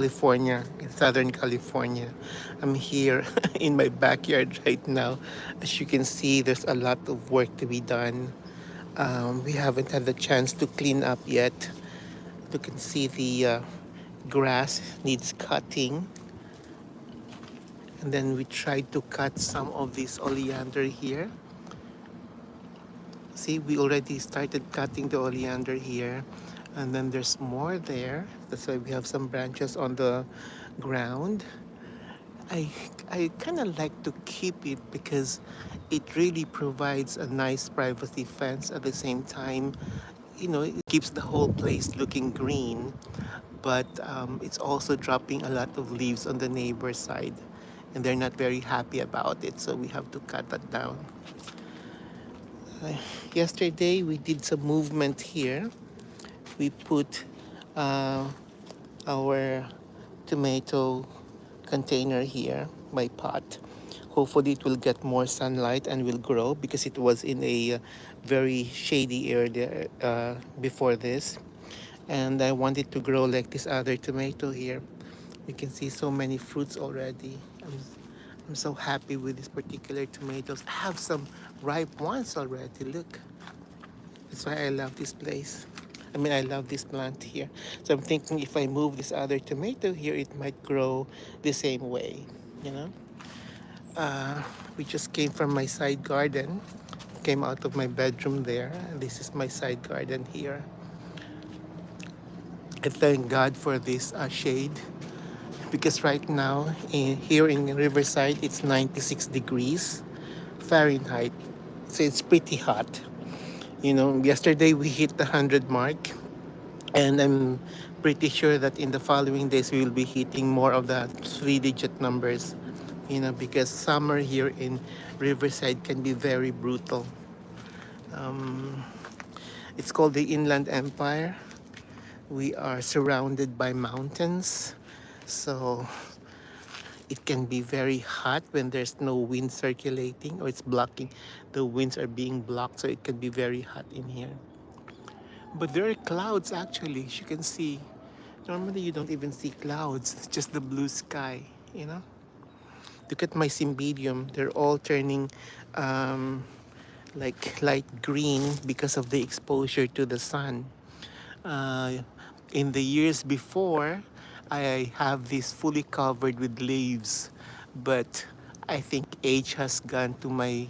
California, in Southern California. I'm here in my backyard right now. As you can see, there's a lot of work to be done. We haven't had the chance to clean up yet. You can see the grass needs cutting. And then we tried to cut some of this oleander here. See, we already started cutting the oleander here. And then there's more there. That's why we have some branches on the ground. I I kind of like to keep it because it really provides a nice privacy fence at the same time. It keeps the whole place looking green, but it's also dropping a lot of leaves on the neighbor side, and they're not very happy about it. So we have to cut that down. Uh, Yesterday we did some movement here. We put uh, our tomato container here, my pot. Hopefully it will get more sunlight and will grow because it was in a very shady area before this. And I want it to grow like this other tomato here. You can see so many fruits already. I'm so happy with these particular tomatoes. I have some ripe ones already. Look. That's why I love this place. I mean, I love this plant here. So I'm thinking if I move this other tomato here, it might grow the same way, you know? Uh, we just came from my side garden, came out of my bedroom there. And this is my side garden here. I thank God for this shade because right now here in Riverside, it's 96 degrees Fahrenheit. So it's pretty hot. Yesterday we hit the 100 mark. And I'm pretty sure that in the following days we will be hitting more of the three-digit numbers, because summer here in Riverside can be very brutal. Um, it's called the Inland Empire. We are surrounded by mountains, so it can be very hot when there's no wind circulating or it's blocking. The winds are being blocked, so it can be very hot in here. But there are clouds actually, as you can see. Normally, you don't even see clouds, it's just the blue sky, you know? Look at my cymbidium. They're all turning um, like light green because of the exposure to the sun. Uh, in the years before, I have this fully covered with leaves, but I think age has gone to my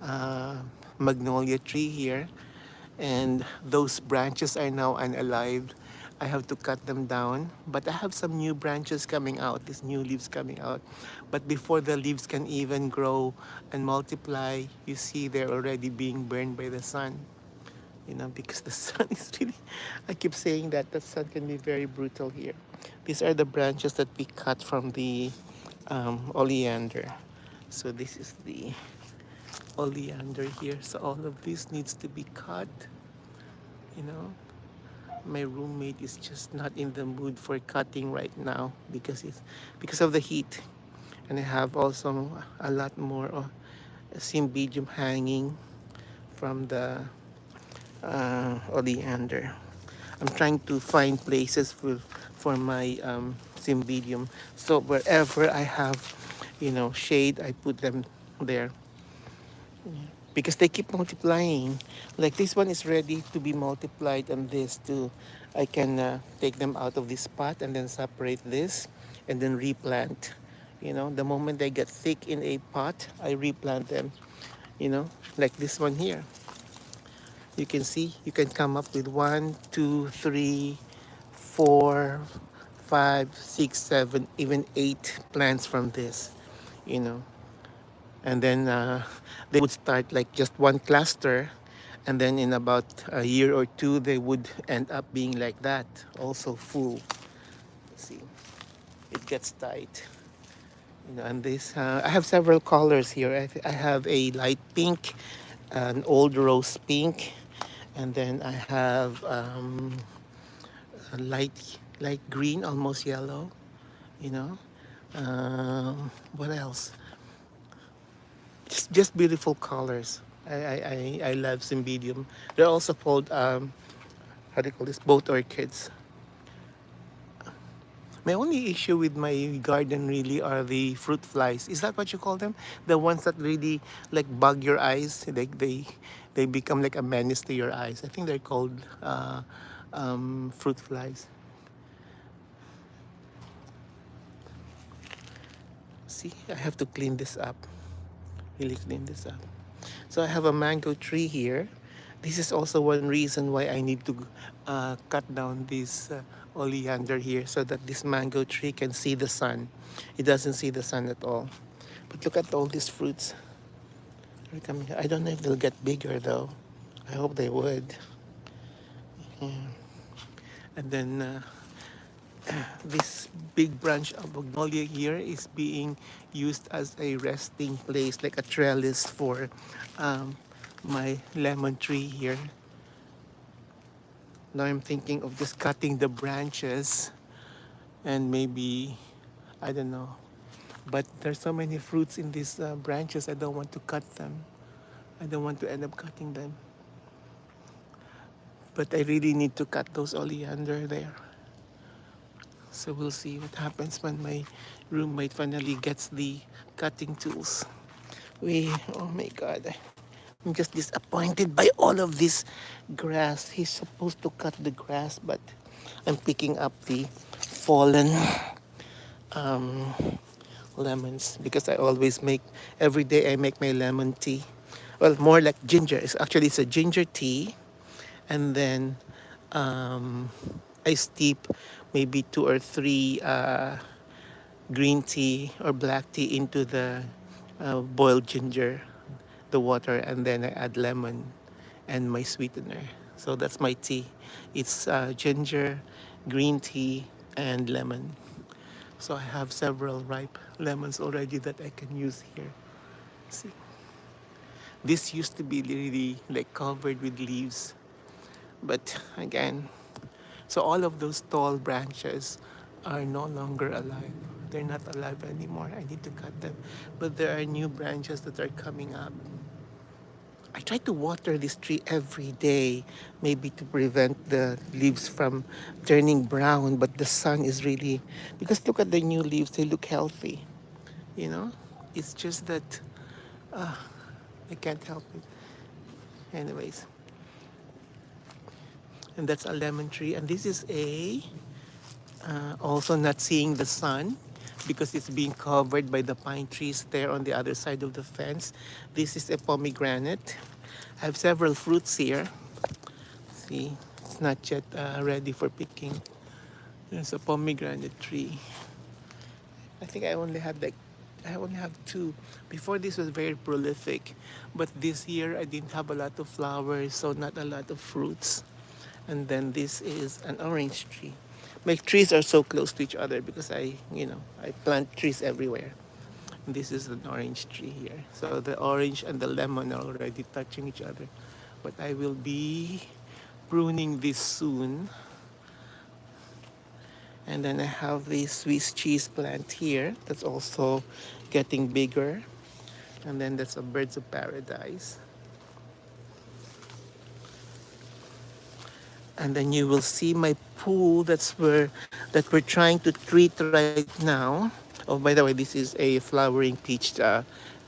uh, magnolia tree here, and those branches are now unalive. I have to cut them down, but I have some new branches coming out, these new leaves coming out. But before the leaves can even grow and multiply, you see they're already being burned by the sun. Because the sun is really, I keep saying that the sun can be very brutal here. These are the branches that we cut from the oleander. So this is the oleander here. So all of this needs to be cut, you know. My roommate is just not in the mood for cutting right now because of the heat. And I have also a lot more cymbidium hanging from the oleander. I'm trying to find places for my cymbidium. So wherever I have, shade, I put them there because they keep multiplying. Like this one is ready to be multiplied, and this too. I can take them out of this pot and then separate this and then replant. The moment they get thick in a pot, I replant them, like this one here. You can see, you can come up with 1, 2, 3, 4, 5, 6, 7, even 8 plants from this, you know. And then they would start like just one cluster, and then in about a year or two they would end up being like that, also full. See, it gets tight, and this I have several colors here. I have a light pink, an old rose pink, and then I have a light green, almost yellow, you know. What else? Just beautiful colors. I love cymbidium. They're also called how do you call this? Boat orchids. My only issue with my garden really are the fruit flies. Is that what you call them? The ones that really like bug your eyes. They become like a menace to your eyes. I think they're called fruit flies. See, I have to clean this up. Really clean this up. So I have a mango tree here. This is also one reason why I need to cut down this oleander here so that this mango tree can see the sun. It doesn't see the sun at all. But look at all these fruits. They're coming. I don't know if they'll get bigger though. I hope they would. And then this big branch of magnolia here is being used as a resting place, like a trellis for um, my lemon tree here. Now I'm thinking of just cutting the branches and maybe, I don't know. But there's so many fruits in these branches, I don't want to cut them. I don't want to end up cutting them. But I really need to cut those oleander there. So we'll see what happens when my roommate finally gets the cutting tools. Oh my God, I'm just disappointed by all of this grass. He's supposed to cut the grass, but I'm picking up the fallen um, lemons because I always make, every day I make my lemon tea. Well, more like ginger. It's a ginger tea, and then um, I steep maybe two or three green tea or black tea into the boiled ginger, the water, and then I add lemon and my sweetener. So that's my tea. It's ginger, green tea, and lemon. So I have several ripe lemons already that I can use here. See, this used to be really like covered with leaves, but again, so all of those tall branches are no longer alive. They're not alive anymore. I need to cut them. But there are new branches that are coming up. I try to water this tree every day, maybe to prevent the leaves from turning brown. But the sun is really, because look at the new leaves, they look healthy. You know, it's just that I can't help it. Anyways, and that's a lemon tree. And this is a also not seeing the sun because it's being covered by the pine trees there on the other side of the fence. This is a pomegranate. I have several fruits here. See, it's not yet ready for picking. There's a pomegranate tree. I think I only have two. Before this was very prolific, but this year I didn't have a lot of flowers, so not a lot of fruits. And then this is an orange tree. My trees are so close to each other because I plant trees everywhere. This is an orange tree here. So the orange and the lemon are already touching each other. But I will be pruning this soon. And then I have the Swiss cheese plant here that's also getting bigger. And then that's a birds of paradise. And then you will see my pool that we're trying to treat right now. Oh, by the way, this is a flowering peach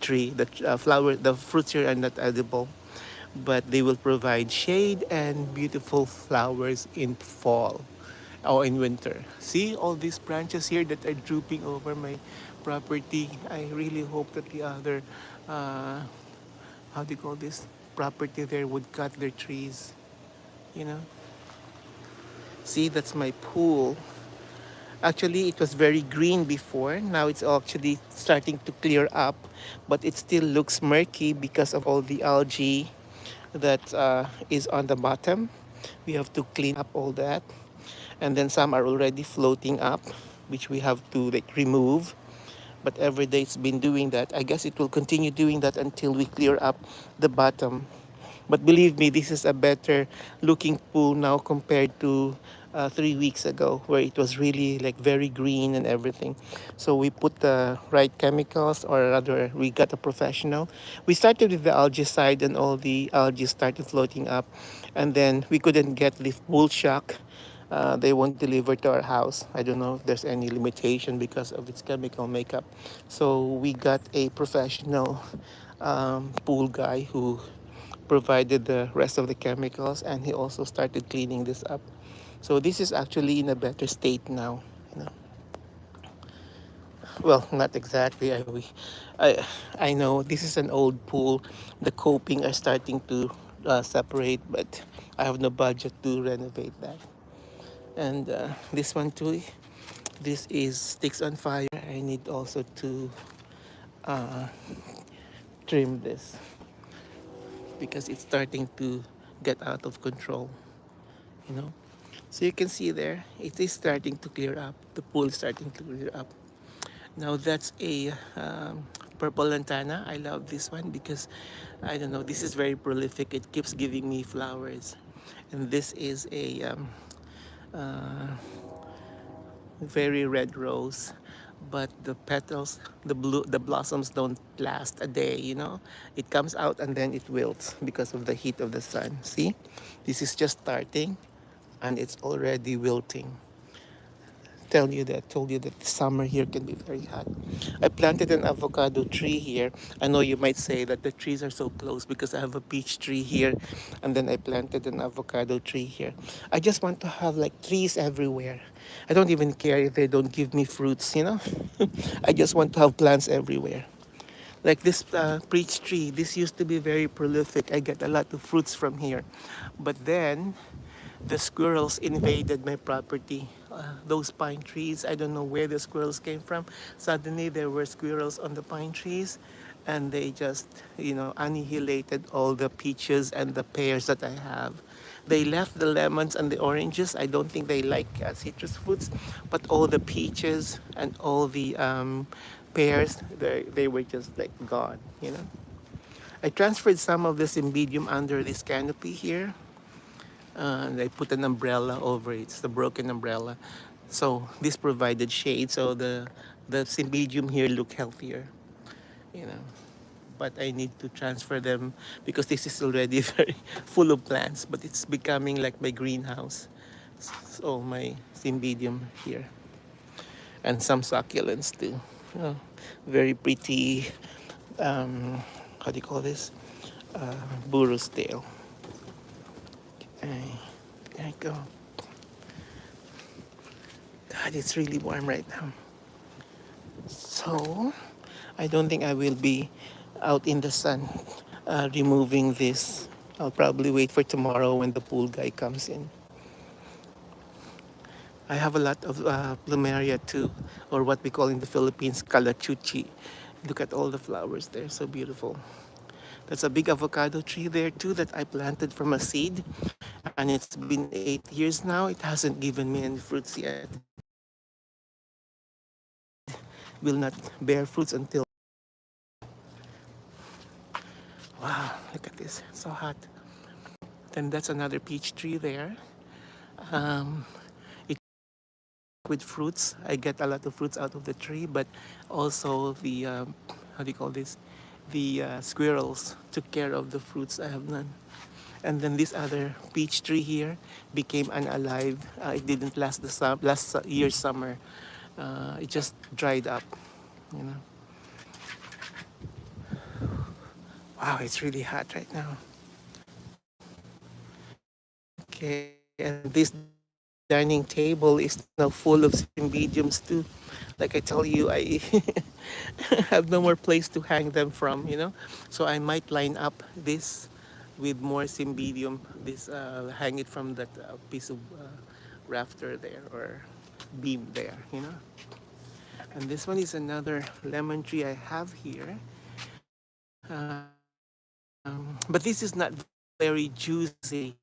tree. The fruits here are not edible, but they will provide shade and beautiful flowers in fall or in winter. See all these branches here that are drooping over my property. I really hope that the other, uh, how do you call this, property there would cut their trees, you know. See, that's my pool. Actually, it was very green before. Now it's actually starting to clear up, but it still looks murky because of all the algae that is on the bottom. We have to clean up all that. And then some are already floating up, which we have to like remove. But every day it's been doing that. I guess it will continue doing that until we clear up the bottom. But believe me, this is a better looking pool now compared to 3 weeks ago, where it was really like very green and everything. So we put the right chemicals, or rather, we got a professional. We started with the algae and all the algae started floating up, and then we couldn't get the bull shock they won't deliver to our house. I don't know if there's any limitation because of its chemical makeup. So we got a professional pool guy who provided the rest of the chemicals, and he also started cleaning this up. So this is actually in a better state now. You know, well, not exactly. I know this is an old pool. The coping are starting to separate, but I have no budget to renovate that. And this one too, this is sticks on fire. I need also to uh, trim this because it's starting to get out of control, you know. So you can see there, it is starting to clear up. The pool is starting to clear up. Now that's a purple lantana. I love this one because I don't know. This is very prolific. It keeps giving me flowers, and this is a uh, very red rose, but the petals, the blossoms don't last a day. You know, it comes out and then it wilts because of the heat of the sun. See, this is just starting, and it's already wilting. Told you that the summer here can be very hot. I planted an avocado tree here. I know you might say that the trees are so close because I have a peach tree here, and then I planted an avocado tree here. I just want to have like trees everywhere. I don't even care if they don't give me fruits, you know. I just want to have plants everywhere. Like this peach tree, this used to be very prolific. I get a lot of fruits from here, but then the squirrels invaded my property. Those pine trees, I don't know where the squirrels came from. Suddenly there were squirrels on the pine trees, and they just, you know, annihilated all the peaches and the pears that I have. They left the lemons and the oranges. I don't think they like citrus fruits, but all the peaches and all the pears, they were just like gone, you know. I transferred some of this cymbidium under this canopy here, and I put an umbrella over it. It's the broken umbrella. So this provided shade, so the cymbidium here look healthier, you know. But I need to transfer them because this is already very full of plants, but it's becoming like my greenhouse. So my cymbidium here, and some succulents too. You know, very pretty. Um, how do you call this? Burro's tail. Okay, there you go. God, it's really warm right now. So, I don't think I will be out in the sun removing this. I'll probably wait for tomorrow when the pool guy comes in. I have a lot of plumeria too, or what we call in the Philippines, kalachuchi. Look at all the flowers there, so beautiful. That's a big avocado tree there too that I planted from a seed, and it's been 8 years now. It hasn't given me any fruits yet. The seed will not bear fruits until. Wow, look at this, so hot. Then that's another peach tree there. Um, it with fruits. I get a lot of fruits out of the tree, but also the how do you call this? The squirrels took care of the fruits. I have none. And then this other peach tree here became unalive. It didn't last last year's summer. It just dried up. You know. Wow, it's really hot right now. Okay, and this dining table is now full of cymbidiums too. Like I tell you, I have no more place to hang them from, you know. So I might line up this with more cymbidium. This hang it from that piece of rafter there or beam there, you know. And this one is another lemon tree I have here. But this is not very juicy.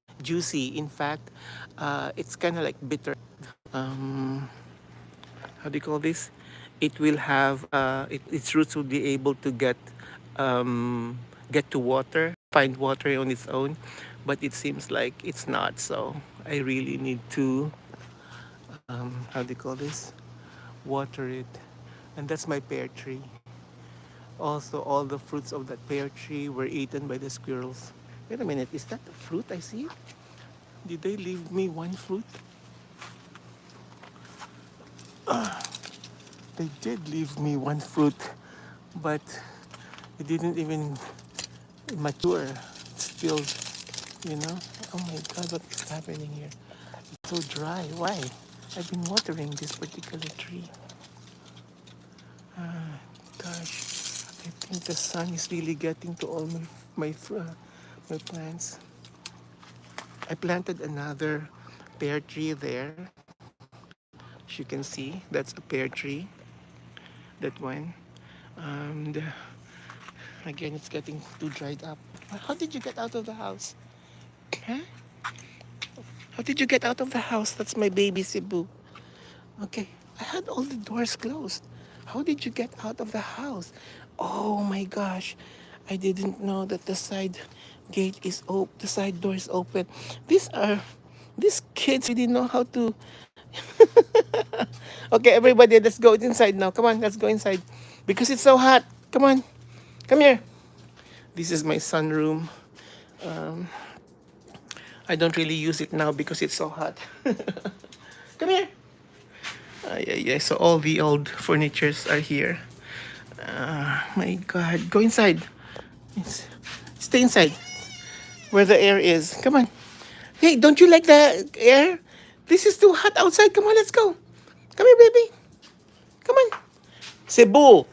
In fact, it's kind of like bitter. Um, how do you call this? It will have its roots will be able to get to water, find water on its own, but it seems like it's not. So I really need to how do you call this? Water it, and that's my pear tree. Also, all the fruits of that pear tree were eaten by the squirrels. Wait a minute, is that the fruit I see? Did they leave me one fruit? They did leave me one fruit, but it didn't even mature. It's still, you know. Oh my God, what is happening here? It's so dry. Why? I've been watering this particular tree. Gosh, I think the sun is really getting to all my plants. I planted another pear tree there. As you can see, that's a pear tree. That one. And again, it's getting too dried up. How did you get out of the house? Huh? How did you get out of the house? That's my baby Cebu. Okay, I had all the doors closed. How did you get out of the house? Oh my gosh, I didn't know that the side gate is open, the side door is open. These kids really know how to. Okay, everybody, let's go inside now. Come on, let's go inside because it's so hot. Come on, come here. This is my sunroom. I don't really use it now because it's so hot. Come here. Yeah. So all the old furnitures are here. My God, go inside. It's, stay inside where the air is. Come on. Hey, don't you like the air? This is too hot outside. Come on, let's go. Come here, baby. Come on. Cebu.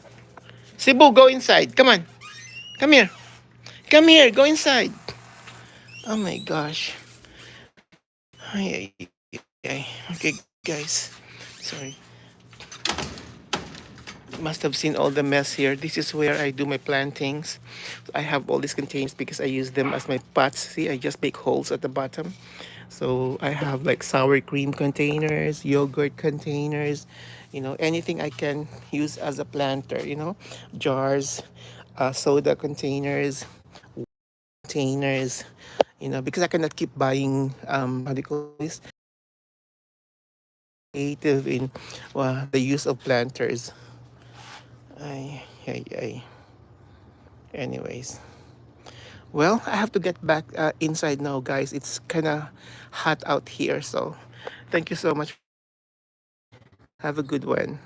Cebu, go inside. Come on. Come here. Come here. Go inside. Oh my gosh. Ay, ay, ay. Okay, guys. Sorry. Must have seen all the mess here. This is where I do my plantings. I have all these containers because I use them as my pots. See, I just make holes at the bottom. So I have like sour cream containers, yogurt containers, anything I can use as a planter, jars, soda containers, containers, because I cannot keep buying, how do you call this? Creative in the use of planters. Ay. Anyways, well, I have to get back inside now, guys. It's kind of hot out here. So thank you so much. Have a good one.